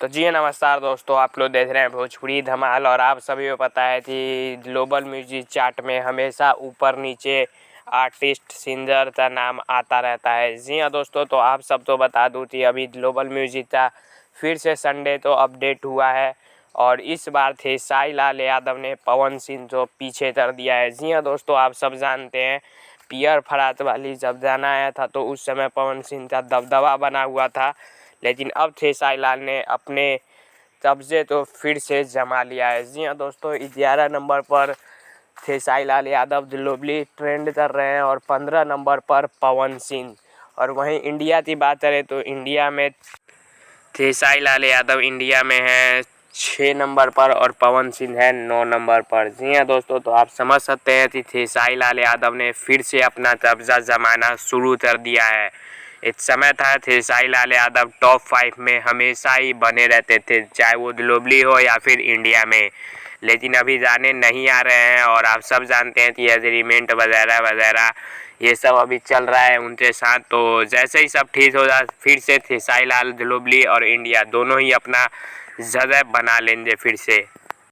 तो जी नमस्कार दोस्तों, आप लोग देख रहे हैं भोजपुरी धमाल। और आप सभी को पता है कि ग्लोबल म्यूजिक चार्ट में हमेशा ऊपर नीचे आर्टिस्ट सिंगर का नाम आता रहता है। जी हाँ दोस्तों, तो आप सब तो बता दूँ कि अभी ग्लोबल म्यूजिक का फिर से संडे तो अपडेट हुआ है और इस बार थे साई लाल यादव ने पवन सिंह को पीछे कर दिया है। जी हाँ दोस्तों, आप सब जानते हैं पियर फरात वाली जब गाना आया था तो उस समय पवन सिंह का दबदबा बना हुआ था, लेकिन अब खेसारी लाल ने अपने कब्जे तो फिर से जमा लिया है। जी हाँ दोस्तों, 11 नंबर पर खेसारी लाल यादव ग्लोबली ट्रेंड कर रहे हैं और 15 नंबर पर पवन सिंह। और वहीं इंडिया की बात करें तो इंडिया में खेसारी लाल यादव इंडिया में है 6 नंबर पर और पवन सिंह है 9 नंबर पर। जी हाँ दोस्तों, तो आप समझ सकते हैं कि खेसारी लाल यादव ने फिर से अपना कब्जा जमाना शुरू कर दिया है। एक समय था खेसारी लाल यादव टॉप 5 में हमेशा ही बने रहते थे, चाहे वो ग्लोबली हो या फिर इंडिया में, लेकिन अभी गाने नहीं आ रहे हैं। और आप सब जानते हैं कि एग्रीमेंट वगैरह वगैरह ये सब अभी चल रहा है उनके साथ। तो जैसे ही सब ठीक हो जाए फिर से खेसारी लाल ग्लोबली और इंडिया दोनों ही अपना जगह बना लेंगे फिर से।